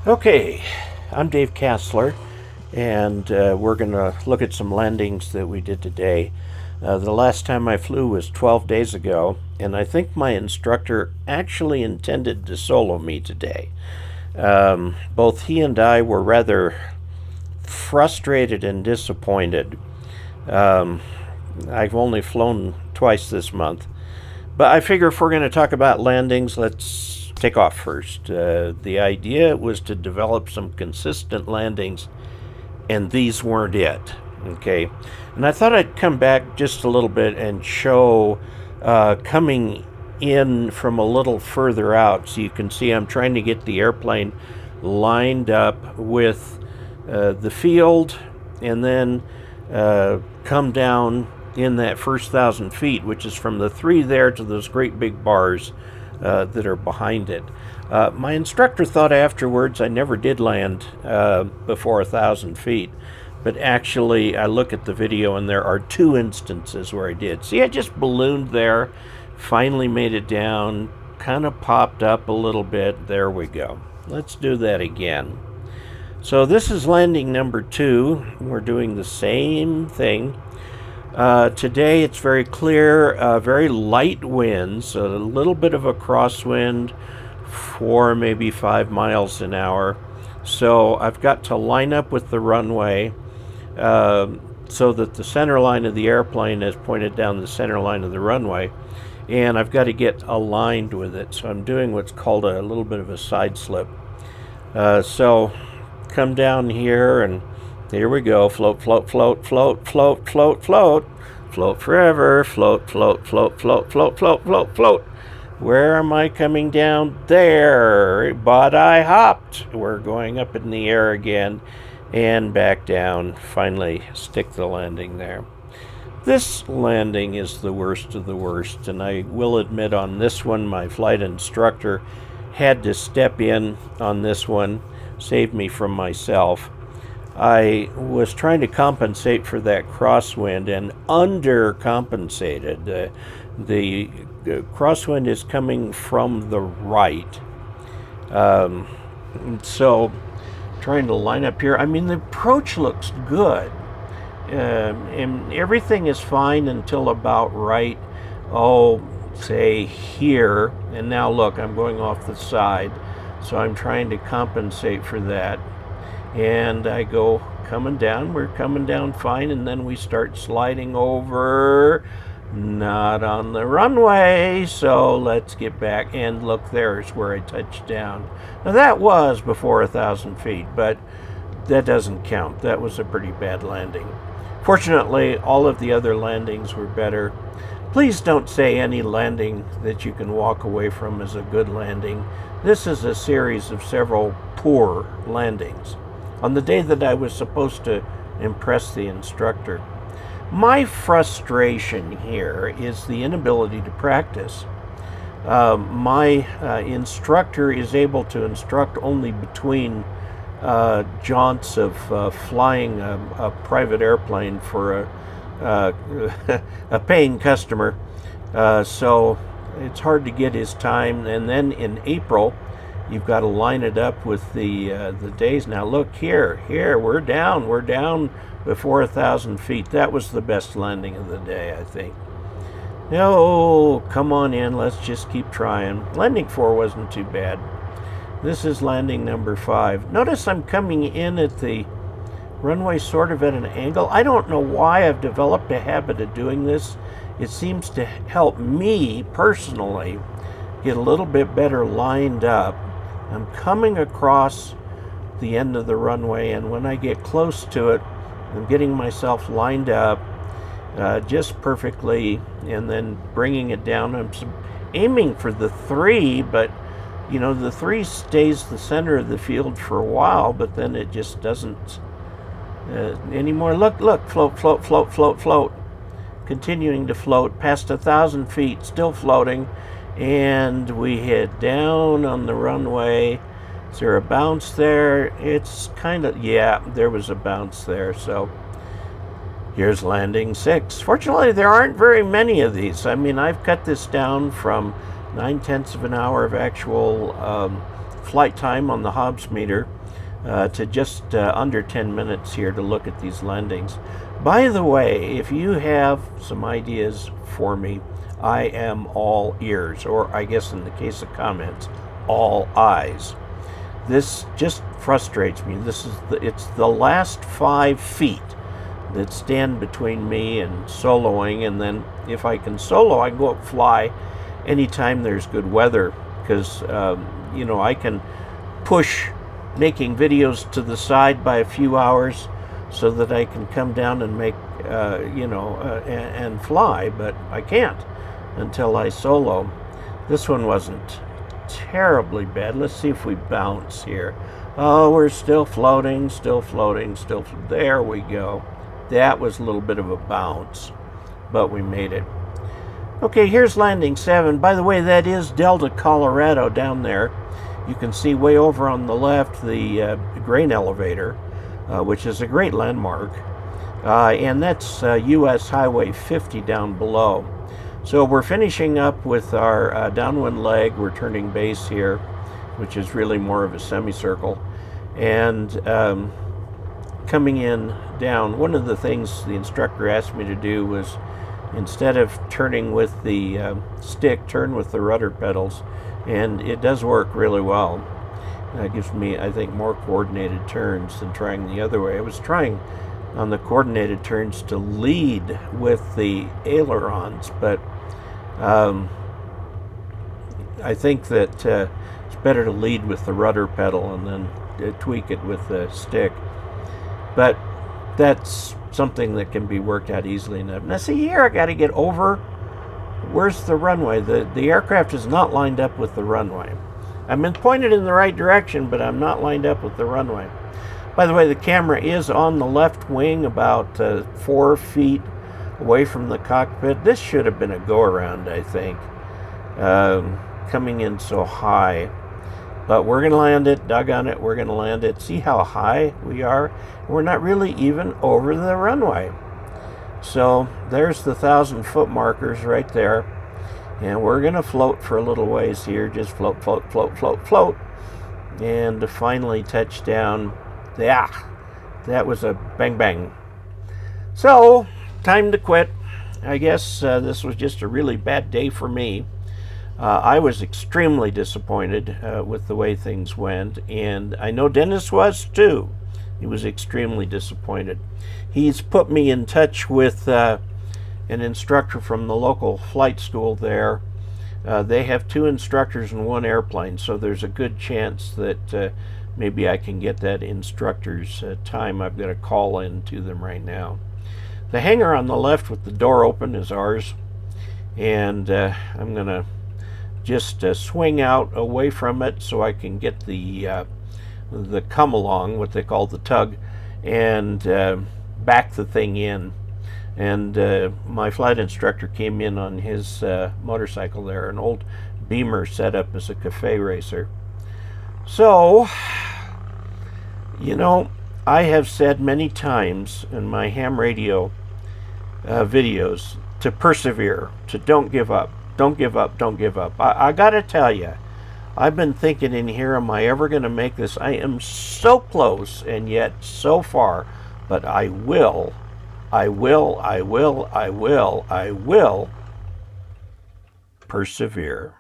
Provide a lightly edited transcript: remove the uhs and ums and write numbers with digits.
Okay, I'm Dave Kassler, and we're going to look at some landings that we did today. The last time I flew was 12 days ago, and I think my instructor actually intended to solo me today. Both he and I were rather frustrated and disappointed. I've only flown twice this month, but I figure if we're going to talk about landings, let's take off first. The idea was to develop some consistent landings, and these weren't it. Okay, and I thought I'd come back just a little bit and show coming in from a little further out, so you can see I'm trying to get the airplane lined up with the field, and then come down in that first 1,000 feet, which is from the three there to those great big bars that are behind it. My instructor thought afterwards I never did land before 1,000 feet, but actually I look at the video and there are two instances where I did. See, I just ballooned there, finally made it down, kind of popped up a little bit. There we go. Let's do that again. So this is landing number 2. We're doing the same thing. Today it's very clear, very light winds, a little bit of a crosswind, 4 maybe 5 miles an hour. So I've got to line up with the runway so that the center line of the airplane is pointed down the center line of the runway, and I've got to get aligned with it. So I'm doing what's called a little bit of a side slip. So come down here, and here we go. Float, float, float, float, float, float, float. Float forever. Float, float, float, float, float, float, float, float. Where am I coming down? There. But I hopped. We're going up in the air again and back down. Finally stick the landing there. This landing is the worst of the worst, and I will admit on this one my flight instructor had to step in on this one, save me from myself. I was trying to compensate for that crosswind and undercompensated. The crosswind is coming from the right. So trying to line up here. I mean, the approach looks good. And everything is fine until about right, say here. And now look, I'm going off the side. So I'm trying to compensate for that. And I go coming down. We're coming down fine, and then we start sliding over. Not on the runway, so let's get back. And look, there's where I touched down. Now that was before 1,000 feet, but that doesn't count. That was a pretty bad landing. Fortunately, all of the other landings were better. Please don't say any landing that you can walk away from is a good landing. This is a series of several poor landings on the day that I was supposed to impress the instructor. My frustration here is the inability to practice. My instructor is able to instruct only between jaunts of flying a private airplane for a paying customer. So it's hard to get his time. And then in April, you've got to line it up with the days. Now look here, we're down before 1,000 feet. That was the best landing of the day, I think. No, come on in, let's just keep trying. Landing 4 wasn't too bad. This is landing number 5. Notice I'm coming in at the runway sort of at an angle. I don't know why I've developed a habit of doing this. It seems to help me personally get a little bit better lined up. I'm coming across the end of the runway, and when I get close to it, I'm getting myself lined up just perfectly, and then bringing it down. I'm aiming for the 3, but you know, the 3 stays the center of the field for a while, but then it just doesn't anymore. Look, float, float, float, float, float. Continuing to float past 1,000 feet, still floating. And we hit down on the runway. Is there a bounce there? It's kind of, yeah, there was a bounce there. So here's landing 6. Fortunately, there aren't very many of these. I mean, I've cut this down from 9/10 of an hour of actual flight time on the Hobbs meter to just under 10 minutes here to look at these landings. By the way, if you have some ideas for me, I am all ears, or I guess in the case of comments, all eyes. This just frustrates me. It's the last 5 feet that stand between me and soloing, and then if I can solo, I can go up fly anytime there's good weather, because I can push making videos to the side by a few hours so that I can come down and make and fly, but I can't until I solo. This one wasn't terribly bad. Let's see if we bounce here. Oh, we're still floating, there we go. That was a little bit of a bounce, but we made it. Okay, here's landing 7. By the way, that is Delta, Colorado down there. You can see way over on the left the grain elevator, which is a great landmark. And that's US Highway 50 down below. So we're finishing up with our downwind leg. We're turning base here, which is really more of a semicircle. And coming in down, one of the things the instructor asked me to do was, instead of turning with the stick, turn with the rudder pedals. And it does work really well. That gives me, I think, more coordinated turns than trying the other way. I was trying on the coordinated turns to lead with the ailerons, but I think that it's better to lead with the rudder pedal and then tweak it with the stick. But that's something that can be worked out easily enough. Now see here, I got to get over. Where's the runway? The aircraft is not lined up with the runway. I'm pointed in the right direction, but I'm not lined up with the runway. By the way, the camera is on the left wing, about 4 feet away from the cockpit. This should have been a go-around, I think, coming in so high. But we're going to land it, doggone it, we're going to land it. See how high we are? We're not really even over the runway. So there's the 1,000-foot markers right there. And we're going to float for a little ways here. Just float, float, float, float, float. And to finally touch down. Yeah, that was a bang, bang. So, time to quit. I guess this was just a really bad day for me. I was extremely disappointed with the way things went. And I know Dennis was too. He was extremely disappointed. He's put me in touch with an instructor from the local flight school there. They have 2 instructors in 1 airplane, so there's a good chance that maybe I can get that instructor's time. I've got to call in to them right now. The hangar on the left with the door open is ours, and I'm going to just swing out away from it so I can get the come along, what they call the tug, and back the thing in. And my flight instructor came in on his motorcycle there, an old Beamer set up as a cafe racer. So, I have said many times in my ham radio videos to persevere, to don't give up, don't give up, don't give up. I gotta tell you, I've been thinking in here, am I ever going to make this? I am so close and yet so far, but I will persevere.